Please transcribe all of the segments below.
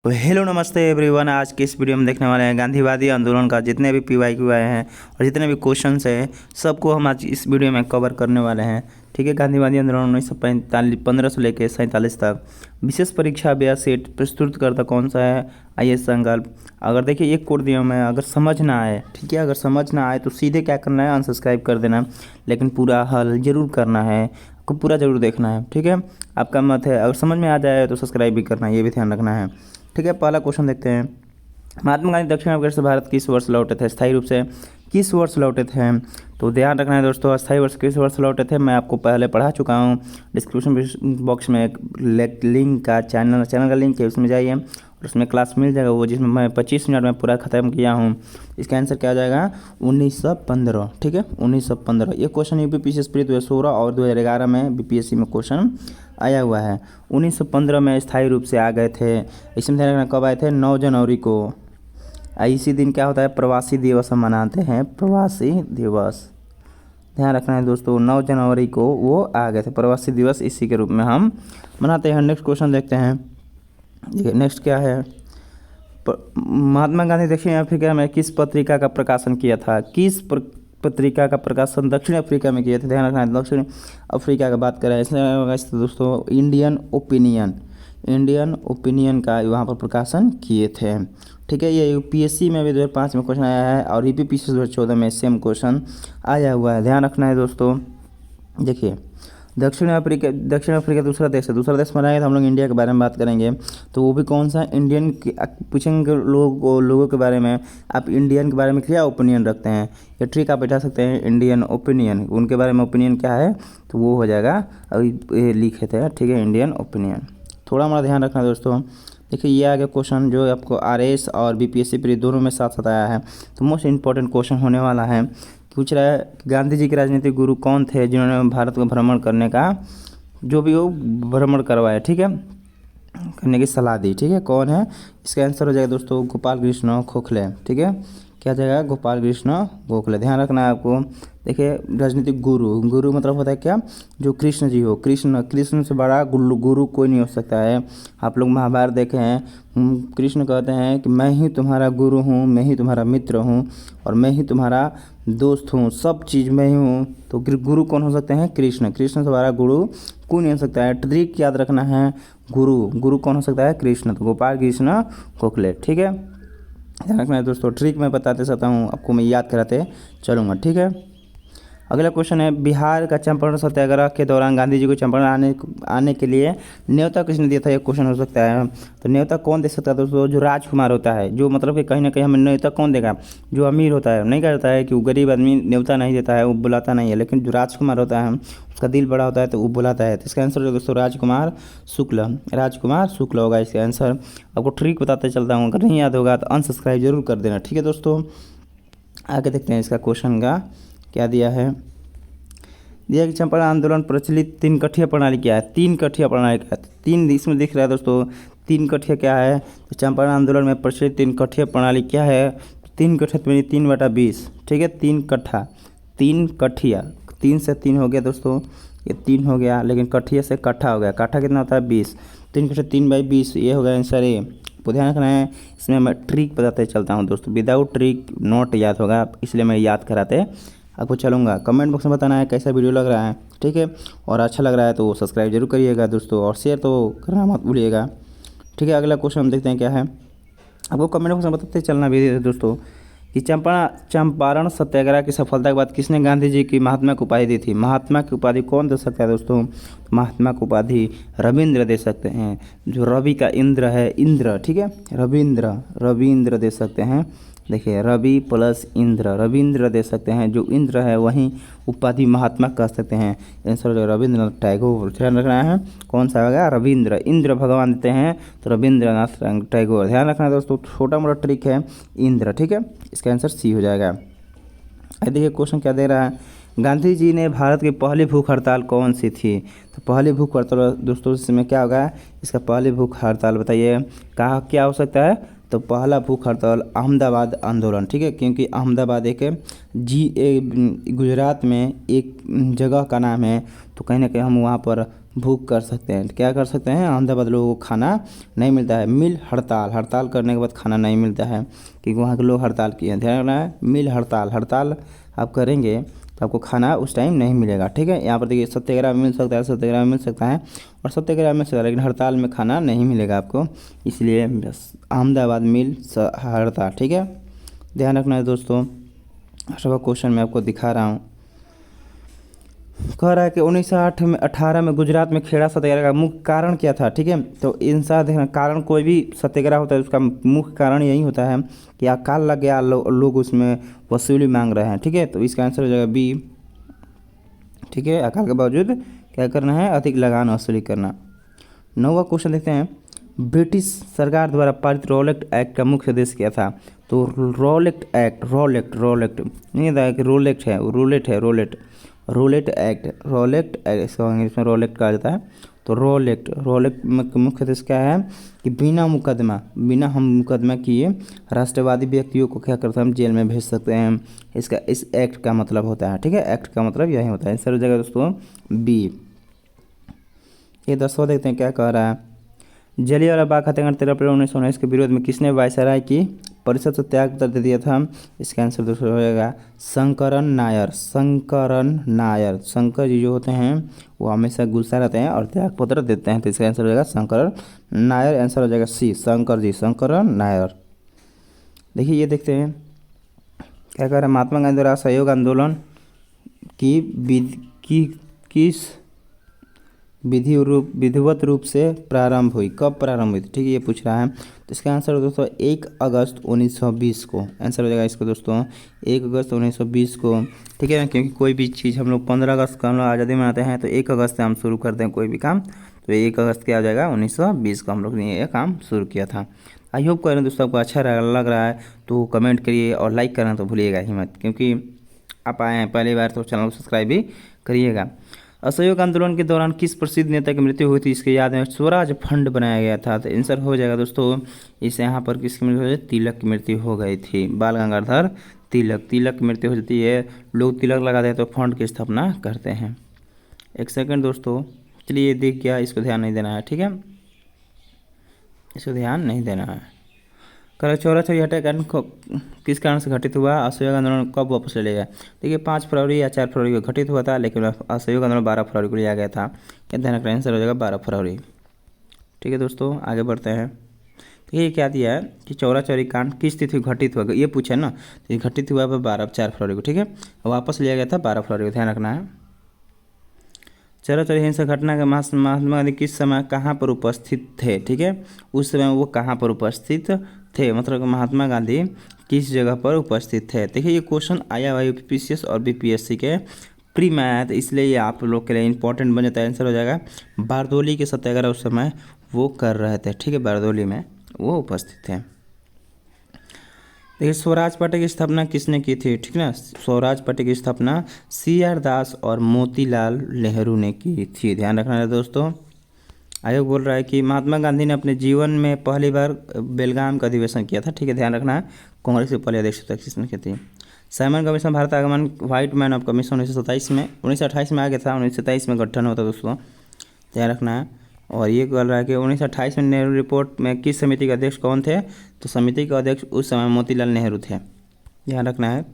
तो हेलो नमस्ते एवरीवन। आज के इस वीडियो में देखने वाले हैं गांधीवादी आंदोलन का जितने भी पीवाईक्यू आए हैं और जितने भी क्वेश्चंस हैं सबको हम आज इस वीडियो में कवर करने वाले हैं। ठीक है, गांधीवादी आंदोलन 1915 से लेकर 47 तक विशेष परीक्षा व्यय सेट प्रस्तुत करता कौन सा है? आईएएस संकल्प। अगर देखिए एक कोड दिया मैं, अगर समझ ना आए, ठीक है, अगर समझ ना आए तो सीधे क्या करना है, अनसब्सक्राइब कर देना, लेकिन पूरा हल जरूर करना है, आपको पूरा जरूर देखना है। ठीक है, आपका मत है, अगर समझ में आ जाए तो सब्सक्राइब भी करना है, ये भी ध्यान रखना है। ठीक है, पहला क्वेश्चन देखते हैं। महात्मा गांधी दक्षिण अफ्रीका से भारत किस वर्ष लौटे थे? स्थायी रूप से किस वर्ष लौटे थे? तो ध्यान रखना है दोस्तों, अस्थायी वर्ष किस वर्ष लौटे थे मैं आपको पहले पढ़ा चुका हूँ। डिस्क्रिप्शन बॉक्स में एक लिंक का चैनल का लिंक है, उसमें जाइए और उसमें क्लास मिल जाएगा वो, जिसमें मैं 25 मिनट में पूरा ख़त्म किया हूँ। इसका आंसर क्या आ जाएगा? 1915। ठीक है, 1915। ये क्वेश्चन यूपीपीएससी स्प्रिट 2016 और 2011 में बीपीएससी में क्वेश्चन आया हुआ है। 1915 में स्थायी रूप से आ गए थे। इसमें ध्यान रखना कब आए थे? 9 जनवरी को। इसी दिन क्या होता है? प्रवासी दिवस हम मनाते हैं, प्रवासी दिवस। ध्यान रखना है दोस्तों, 9 जनवरी को वो आ गए थे। प्रवासी दिवस इसी के रूप में हम मनाते हैं। नेक्स्ट क्वेश्चन देखते हैं। देखिए नेक्स्ट क्या है। महात्मा गांधी दक्षिण अफ्रीका में किस पत्रिका का प्रकाशन किया था? किस पत्रिका का प्रकाशन दक्षिण अफ्रीका में किया था? ध्यान रखना है, दक्षिण अफ्रीका का बात करें इसमें दोस्तों इंडियन ओपिनियन का वहाँ पर प्रकाशन किए थे। ठीक है, ये यूपीएससी में भी 2005 में क्वेश्चन आया है और यूपीपीएससी 2014 में सेम क्वेश्चन आया हुआ है। ध्यान रखना है दोस्तों। देखिए दक्षिण अफ्रीका दूसरा देश है। दूसरा देश बनाएंगे तो हम लोग इंडिया के बारे में बात करेंगे, तो वो भी कौन सा? इंडियन। पूछेंगे लोगों के बारे में, आप इंडियन के बारे में क्या ओपिनियन रखते हैं? ये ट्रिक आप बैठा सकते हैं, इंडियन ओपिनियन, उनके बारे में ओपिनियन क्या है, तो वो हो जाएगा। अभी लिखे थे, ठीक है, इंडियन ओपिनियन। थोड़ा हमारा ध्यान रखना दोस्तों। देखिए ये आ गया क्वेश्चन जो आपको आरएस और बीपीएससी प्री दोनों में साथ साथ आया है, तो मोस्ट इंपॉर्टेंट क्वेश्चन होने वाला है। पूछ रहा है गांधी जी के राजनीतिक गुरु कौन थे जिन्होंने भारत को भ्रमण करने का जो भी वो भ्रमण करवाया, ठीक है, करने की सलाह दी। ठीक है, कौन है? इसका आंसर हो जाएगा दोस्तों गोपाल कृष्ण गोखले। ठीक है, क्या जाएगा? गोपाल कृष्ण गोखले। ध्यान रखना है आपको। देखिए राजनीतिक गुरु मतलब होता है क्या? जो कृष्ण जी हो। कृष्ण से बड़ा गुरु कोई नहीं हो सकता है। आप लोग महाभारत देखे हैं, कृष्ण कहते हैं कि मैं ही तुम्हारा गुरु हूँ, मैं ही तुम्हारा मित्र हूँ और मैं ही तुम्हारा दोस्त हूँ, सब चीज़ मैं ही हूँ। तो गुरु कौन हो सकते हैं? कृष्ण से बड़ा गुरु कोई नहीं हो सकता है। ट्रिक याद रखना है, गुरु कौन हो सकता है? कृष्ण। तो गोपाल कृष्ण गोखले। ठीक है, ध्यान रखना है दोस्तों। ट्रिक मैं बताते सकता हूँ आपको, मैं याद कराते चलूँगा। ठीक है, अगला क्वेश्चन है बिहार का चंपारण सत्याग्रह के दौरान गांधी जी को चंपारण आने के लिए न्योता किसने दिया था? ये क्वेश्चन हो सकता है। तो न्योता कौन दे सकता है दोस्तों? जो राजकुमार होता है, जो मतलब कि कहीं ना कहीं हमें न्योता कौन देगा? जो अमीर होता है। नहीं कहता है कि वो गरीब आदमी न्योता नहीं देता है, वो बुलाता नहीं है, लेकिन जो राजकुमार होता है उसका दिल बड़ा होता है तो वो बुलाता है। तो इसका आंसर है दोस्तों राजकुमार शुक्ल होगा इसका आंसर। आपको ट्रिक बताते चलता हूँ, अगर नहीं याद होगा तो अनसब्सक्राइब जरूर कर देना। ठीक है दोस्तों, आगे देखते हैं इसका क्वेश्चन का क्या दिया है। दिया कि चंपारण आंदोलन प्रचलित 3 कठिया प्रणाली क्या है? 3 कठिया प्रणाली क्या है? 3 इसमें दिख रहा है दोस्तों। 3 कठिया क्या है? तो चंपारण आंदोलन में प्रचलित 3 कठिया प्रणाली क्या है? 3 कठिया तो 3/20। ठीक है, 3 कठिया 3 से 3 हो गया दोस्तों, ये 3 हो गया, लेकिन कठिया से कट्ठा हो गया। कट्ठा कितना होता है? 20। 3 कठिया 3/20, ये हो गया आंसर ए। तो ध्यान रखना है, इसमें मैं ट्रिक बताते चलता हूँ दोस्तों, विदाउट ट्रिक नोट याद होगा, इसलिए मैं याद कराते आपको चलूँगा। कमेंट बॉक्स में बताना है कैसा वीडियो लग रहा है। ठीक है, और अच्छा लग रहा है तो सब्सक्राइब जरूर करिएगा दोस्तों, और शेयर तो करना मत भूलिएगा। ठीक है, अगला क्वेश्चन हम देखते हैं क्या है। आपको कमेंट बॉक्स में बताते चलना भी दोस्तों कि चंपारण सत्याग्रह की सफलता के बाद किसने गांधी जी की महात्मा की उपाधि दी थी? महात्मा की उपाधि कौन दे सकता है दोस्तों? महात्मा की उपाधि रविंद्र दे सकते हैं। जो रवि का इंद्र है, इंद्र, ठीक है, रविंद्र दे सकते हैं। देखिए रवि प्लस इंद्र, रविंद्र दे सकते हैं। जो इंद्र है वहीं उपाधि महात्मा कह सकते हैं। आंसर रविंद्रनाथ टैगोर। ध्यान रखना है कौन सा होगा? रविंद्र। इंद्र भगवान देते हैं तो रविंद्रनाथ टैगोर। ध्यान रखना है दोस्तों, छोटा मोटा ट्रिक है, इंद्र। ठीक है, इसका आंसर सी हो जाएगा। देखिए क्वेश्चन क्या दे रहा है। गांधी जी ने भारत की पहली भूख हड़ताल कौन सी थी? तो पहली भूख हड़ताल दोस्तों इसमें क्या होगा? इसका पहली भूख हड़ताल बताइए कहाँ क्या हो सकता है? तो पहला भूख हड़ताल अहमदाबाद आंदोलन। ठीक है, क्योंकि अहमदाबाद एक गुजरात में एक जगह का नाम है, तो कहीं ना कहीं हम वहाँ पर भूख कर सकते हैं। क्या कर सकते हैं? अहमदाबाद लोगों को खाना नहीं मिलता है। मिल हड़ताल, हड़ताल करने के बाद खाना नहीं मिलता है क्योंकि वहाँ के लोग हड़ताल किए हैं। ध्यान रखना है, मिल हड़ताल, हड़ताल आप करेंगे तो आपको खाना उस टाइम नहीं मिलेगा। ठीक है, यहाँ पर देखिए सत्याग्रह में मिल सकता है, सत्याग्रह में मिल सकता है और सत्याग्रह में मिल सकता है, लेकिन हड़ताल में खाना नहीं मिलेगा आपको, इसलिए अहमदाबाद मिल हड़ताल। ठीक है, ध्यान रखना है दोस्तों। अठवां क्वेश्चन मैं आपको दिखा रहा हूँ। कह रहा है कि 1918 में गुजरात में खेड़ा सत्याग्रह का मुख्य कारण क्या था। ठीक है, तो इंसान देखना, कारण कोई भी सत्याग्रह होता है उसका मुख्य कारण यही होता है कि अकाल लग गया, लोग उसमें वसूली मांग रहे हैं। ठीक है, तो इसका आंसर हो जाएगा बी। ठीक है, अकाल के बावजूद क्या करना है? अधिक लगान वसूली करना। 9वां क्वेश्चन देखते हैं। ब्रिटिश सरकार द्वारा पारित रॉलेट एक्ट का मुख्य उद्देश्य क्या था? तो रॉलेट एक्ट, रॉलेट नहीं था कि रोलेट है, रोलेट है, रोलेट एक्ट, इसको इंग्लिश में रोलेट कहा जाता है। तो रोलेट का मुख्य उद्देश्य क्या है कि बिना हम मुकदमा किए राष्ट्रवादी व्यक्तियों को क्या करते हैं? हम जेल में भेज सकते हैं। इस एक्ट का मतलब होता है। ठीक है, एक्ट का मतलब यही होता है। सर जगह दोस्तों बी। ये 10वां देखते हैं क्या कह रहा है। जलियांवाला बाग हत्याकांड 13 अप्रैल 1919 के विरोध में किसने वायसराय की परिषद से त्याग पत्र दे दिया था? इसका आंसर दोस्तों हो जाएगा शंकरन नायर। शंकर जी जो होते हैं वो हमेशा गुस्सा रहते हैं और त्याग पत्र देते हैं, तो इसका आंसर हो जाएगा शंकरन नायर। आंसर हो जाएगा सी, शंकरन नायर। देखिए ये देखते हैं क्या कह रहा है। महात्मा गांधी द्वारा असहयोग आंदोलन की किस विधिवत रूप से प्रारंभ हुई? कब प्रारंभ हुई थी? ठीक है, ये पूछ रहा है। तो इसका आंसर दोस्तों 1 अगस्त 1920 को। आंसर हो जाएगा इसको दोस्तों 1 अगस्त 1920 को। ठीक है, क्योंकि कोई भी चीज़ हम लोग 15 अगस्त को हम लोग आज़ादी मनाते हैं, तो 1 अगस्त से हम शुरू करते हैं कोई भी काम, तो 1 अगस्त क्या हो जाएगा? 1920 को हम लोग ने ये काम शुरू किया था। आई होप करें दोस्तों आपको अच्छा लग रहा है तो कमेंट करिए और लाइक करना तो भूलिएगा ही मत, क्योंकि आप आए हैं पहली बार तो चैनल को सब्सक्राइब भी करिएगा। असहयोग आंदोलन के दौरान किस प्रसिद्ध नेता की मृत्यु हुई थी? इसके याद में स्वराज फंड बनाया गया था। तो आंसर हो जाएगा दोस्तों इसे यहाँ पर किसकी मृत्यु हुई? तिलक की मृत्यु हो गई थी, बाल गंगाधर तिलक की मृत्यु हो जाती है। लोग तिलक लगाते हैं तो फंड की स्थापना करते हैं। एक सेकंड दोस्तों, चलिए देख गया, इसको ध्यान नहीं देना है। ठीक है, इसको ध्यान नहीं देना है। कल चौराचौरी हत्याकांड किस कारण से घटित हुआ? असहयोग आंदोलन कब वापस ले लिया? देखिए 5 फरवरी या 4 फरवरी को घटित हुआ था, लेकिन असहयोग आंदोलन 12 फरवरी को लिया गया था। क्या ध्यान रखना? आंसर हो जाएगा 12 फरवरी। ठीक है दोस्तों, आगे बढ़ते हैं। तो ये क्या दिया है कि चौराचौरी कांड किस तिथि घटित हुआ, ये पूछा ना, तो ये घटित हुआ 4 फरवरी को। ठीक है, वापस लिया गया था 12 फरवरी को, ध्यान रखना है। चौराचौरी हिंसा घटना के महात्मा गांधी किस समय कहाँ पर उपस्थित थे? ठीक है, उस समय वो कहाँ पर उपस्थित थे, मतलब महात्मा गांधी किस जगह पर उपस्थित थे। देखिए ये क्वेश्चन आया हुआ यूपीपीसीएस और बीपीएससी के प्री में आया था, इसलिए ये आप लोग के लिए इंपॉर्टेंट बन जाता है। आंसर हो जाएगा बारदोली के सत्याग्रह उस समय वो कर रहे थे। ठीक है, बारदोली में वो उपस्थित थे। देखिए स्वराज पार्टी की स्थापना किसने की थी? ठीक ना, स्वराज पार्टी की स्थापना CR दास और मोतीलाल नेहरू ने की थी। ध्यान रखना है दोस्तों। आयोग बोल रहा है कि महात्मा गांधी ने अपने जीवन में पहली बार बेलगाम का अधिवेशन किया था। ठीक है, ध्यान रखना है। कांग्रेस की पहली अध्यक्षता किसने की थी? साइमन कमीशन भारत आगमन व्हाइट मैन ऑफ कमीशन 1927 में, 1928 में आ गया था, 1927 में गठन होता दोस्तों, ध्यान रखना है। और ये बोल रहा है कि 1928 में नेहरू रिपोर्ट में किस समिति के अध्यक्ष कौन थे? तो समिति के अध्यक्ष उस समय मोतीलाल नेहरू थे, ध्यान रखना है।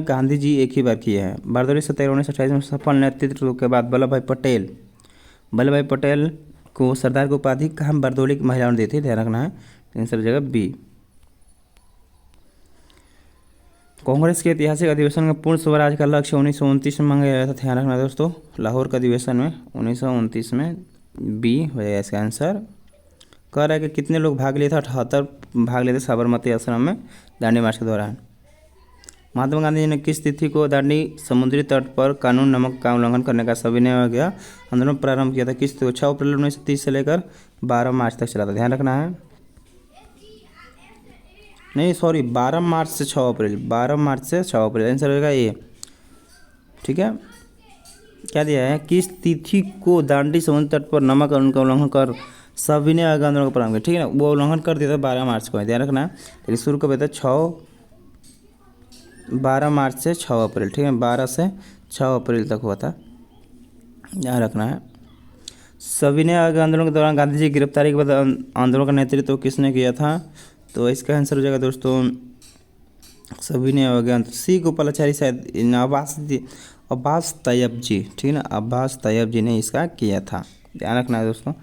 गांधी जी एक ही बार किए हैं। बारदोली सत्याग्रह 1928 में सफल नेतृत्व के बाद वल्लभ भाई पटेल को सरदार की उपाधि कहाँ बारदोली की महिलाओं ने दी थी? ध्यान रखना है। आंसर हो जाएगा बी। कांग्रेस के ऐतिहासिक अधिवेशन में पूर्ण स्वराज का लक्ष्य 1929 में मांगा गया था। ध्यान रखना दोस्तों, लाहौर का अधिवेशन में 1929 में। बी हो जाएगा इसका आंसर। कह रहा है कि कितने लोग भाग लिए थे? 78 भाग लिए थे साबरमती आश्रम में दांडी मार्च के दौरान। महात्मा गांधी जी ने किस तिथि को दांडी समुद्री तट पर कानून नमक का उल्लंघन करने का सविनय आंदोलन प्रारंभ किया था? किस तिथि को? 6 अप्रैल 1930 से लेकर 12 मार्च तक चला था, ध्यान रखना है। नहीं सॉरी, 12 मार्च से 6 अप्रैल, 12 मार्च से 6 अप्रैल। आंसर होगा ए। ठीक है, क्या दिया है? किस तिथि को दांडी समुद्र तट पर नमक कानून का उल्लंघन कर सविनय आंदोलन का प्रारंभ किया? ठीक है ना, वो उल्लंघन कर दिया था 12 मार्च को, ध्यान रखना। लेकिन शुरू कब था? 12 मार्च से 6 अप्रैल। ठीक है, 12 से 6 अप्रैल तक हुआ था। ध्यान रखना है। सविनय आंदोलन के दौरान गांधी जी की गिरफ्तारी के बाद आंदोलन का नेतृत्व किसने किया था? तो इसका आंसर हो जाएगा दोस्तों सविनय अवज्ञा। सी गोपालाचारी शायद अब्बास तैयब जी, ठीक है ना, अब्बास तैयब जी ने इसका किया था। ध्यान रखना है दोस्तों,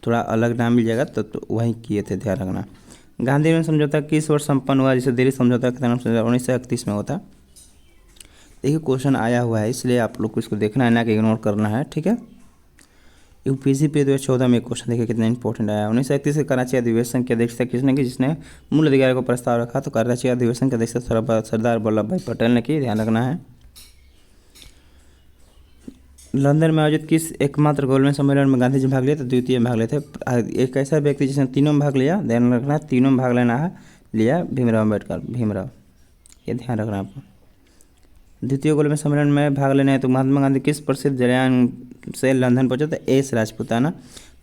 थोड़ा अलग नाम मिल जाएगा तो वही किए थे, ध्यान रखना। गांधी ने समझौता किस वर्ष संपन्न हुआ? जिसे दिल्ली समझौता का नाम 1931 में होता। देखिए क्वेश्चन आया हुआ है, इसलिए आप लोग को इसको देखना है ना कि इग्नोर करना है, ठीक है। यूपीएससी पे 2014 में क्वेश्चन देखिए कितना इंपॉर्टेंट आया। 1931 के कराची अधिवेशन की अध्यक्षता किसने की? जिसने मूल अधिकार को प्रस्ताव रखा, तो कराची अधिवेशन की अध्यक्षता सरदार वल्लभ भाई पटेल ने की। ध्यान रखना है। लंदन में आयोजित किस एकमात्र गोलमेज सम्मेलन में गांधी जी भाग लिए? तो द्वितीय भाग लिए थे। एक ऐसा व्यक्ति जिसने तीनों में भाग लिया, ध्यान रखना है, तीनों में भाग लेना है, लिया भीमराव अम्बेडकर, भीमराव, ये ध्यान रखना आपको। द्वितीय गोलमेज सम्मेलन में भाग लेना है तो महात्मा गांधी किस प्रसिद्ध जलयान से लंदन पहुंचे? तो एस राजपूताना।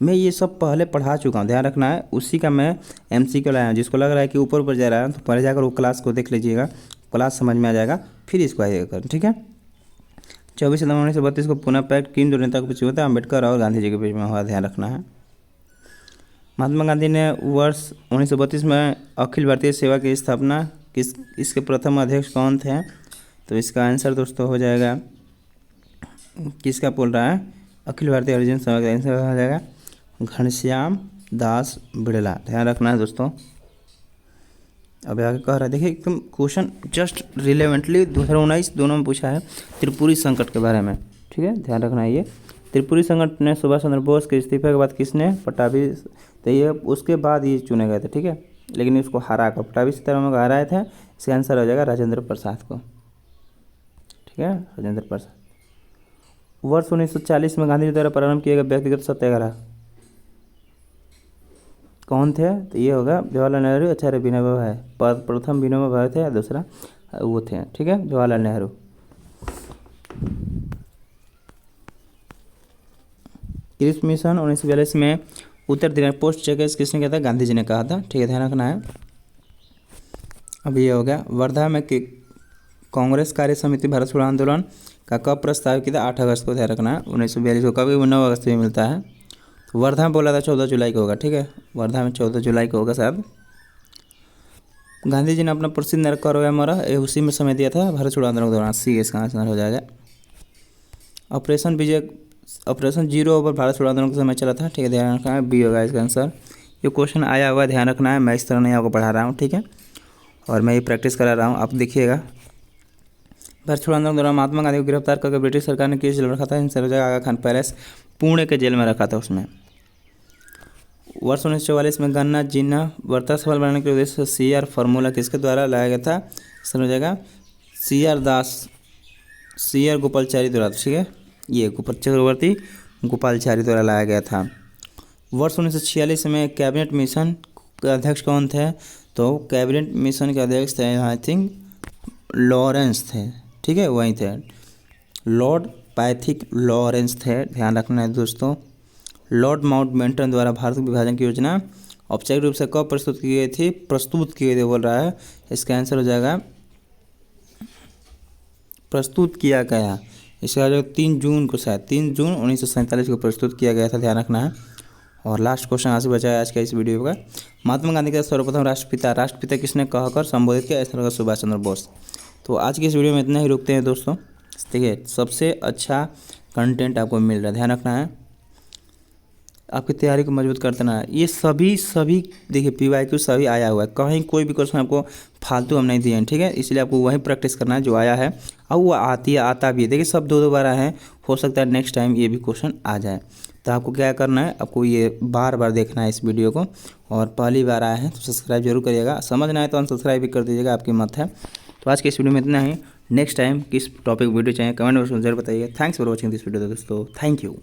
मैं ये सब पहले पढ़ा चुका हूँ, ध्यान रखना है। उसी का मैं MCQ लाया हूँ। जिसको लग रहा है कि ऊपर ऊपर जा रहा है तो पहले जाकर वो क्लास को देख लीजिएगा, क्लास समझ में आ जाएगा, फिर इसको आइएगा, ठीक है। 24 सितंबर 1932 को पुनः पैक्ट किन दो नेता के बीच हुआ था? अम्बेडकर और गांधी जी के बीच में हुआ, ध्यान रखना है। महात्मा गांधी ने वर्ष 1932 में अखिल भारतीय सेवा की स्थापना इसके प्रथम अध्यक्ष कौन थे? तो इसका आंसर दोस्तों हो जाएगा, किसका बोल रहा है? अखिल भारतीय हरिजन सेवा का आंसर हो जाएगा घनश्याम दास बिड़ला। ध्यान रखना है दोस्तों। अब आगे कह रहा है, देखिए एकदम क्वेश्चन जस्ट रिलेवेंटली 2019 दोनों में पूछा है त्रिपुरी संकट के बारे में, ठीक है, ध्यान रखना है। ये त्रिपुरी संकट ने सुभाष चंद्र बोस के इस्तीफे के बाद किसने? पट्टाभी, तो ये उसके बाद ये चुने गए थे, ठीक है, लेकिन इसको हरा कर पट्टाभी सीतारामन को हराए थे। इसका आंसर हो जाएगा राजेंद्र प्रसाद को, ठीक है, राजेंद्र प्रसाद। वर्ष 1940 में गांधी जी द्वारा प्रारंभ किए गए व्यक्तिगत सत्याग्रह कौन थे? तो ये होगा जवाहरलाल नेहरू, आचार्य विनोबा भावे। प्रथम विनोबा भावे थे, दूसरा वो थे, ठीक है, जवाहरलाल नेहरू। क्रिप्स मिशन 1942 में उत्तर दिनाज पोस्ट चेकर्स किसने किया था? गांधी जी ने कहा था, ठीक है, ध्यान रखना है। अब ये हो गया वर्धा में कांग्रेस कार्य समिति भारत छोड़ो आंदोलन का कब प्रस्ताव किया था? 8 अगस्त को, ध्यान रखना है। 1942 को, कभी 9 अगस्त भी मिलता है। तो वर्धा में बोला था 14 जुलाई को होगा, ठीक है, वर्धा में 14 जुलाई को होगा शायद। गांधी जी ने अपना प्रसिद्ध नरक करो या मरा उसी में समय दिया था भारत छोड़ो आंदोलन के दौरान। सी इसका आंसर हो जाएगा। ऑपरेशन विजय, ऑपरेशन जीरो ओवर भारत छोड़ो आंदोलन के समय चला था, ठीक है, ध्यान रखना है। बी होगा इसका आंसर। ये क्वेश्चन आया हुआ, ध्यान रखना है। मैं इस तरह नहीं आपको पढ़ा रहा हूँ, ठीक है, और मैं ये प्रैक्टिस करा रहा हूँ, आप देखिएगा। भारत छोड़ो आंदोलन के दौरान महात्मा गांधी को गिरफ्तार करके ब्रिटिश सरकार ने किस जेल में रखा था? आंसर हो जाएगा आगा खान पैलेस, पुणे के जेल में रखा था उसमें। वर्ष 1944 में गन्ना जीना वर्ता सफल बनाने के उद्देश्य से CR फार्मूला किसके द्वारा लाया गया था? इसमें हो जाएगा CR गोपालाचारी द्वारा, ठीक है, ये चक्रवर्ती गोपालाचारी द्वारा लाया गया था। वर्ष 1946 में कैबिनेट मिशन के अध्यक्ष कौन थे? तो कैबिनेट मिशन के अध्यक्ष थे, आई थिंक लॉरेंस थे, ठीक है, वही थे, लॉर्ड पैथिक लॉरेंस थे। ध्यान रखना है दोस्तों। लॉर्ड माउंटबेटन द्वारा भारत विभाजन की योजना औपचारिक रूप से कब प्रस्तुत की गई थी? प्रस्तुत की गई थी बोल रहा है। इसका आंसर हो जाएगा प्रस्तुत किया गया। इसका जो 3 जून को, शायद 3 जून 1947 को प्रस्तुत किया गया था, ध्यान रखना है। और लास्ट क्वेश्चन यहाँ से बचा है आज का इस वीडियो का। महात्मा गांधी का सर्वप्रथम राष्ट्रपिता किसने कहकर संबोधित किया? ऐसा होगा सुभाष चंद्र बोस। तो आज की इस वीडियो में इतना ही रुकते हैं दोस्तों। देखिए सबसे अच्छा कंटेंट आपको मिल रहा है, ध्यान रखना है। आपकी तैयारी को मजबूत करते ना। ये सभी देखिए PYQ सभी आया हुआ है, कहीं कोई भी क्वेश्चन आपको फालतू हम नहीं दिए हैं, ठीक है। इसलिए आपको वही प्रैक्टिस करना है जो आया है, और वो आता भी है। देखिए सब 2 बार आए हैं, हो सकता है नेक्स्ट टाइम ये भी क्वेश्चन आ जाए। तो आपको क्या करना है, आपको ये बार देखना है इस वीडियो को, और पहली बार आए हैं तो सब्सक्राइब जरूर करिएगा, समझ ना आए तो अनसब्सक्राइब भी कर दीजिएगा, आपकी मत है। तो आज के इस वीडियो में इतना ही। नेक्स्ट टाइम किस टॉपिक वीडियो चाहिए कमेंट बॉक्स में जरूर बताइए। Thanks for watching this video दोस्तों, थैंक यू।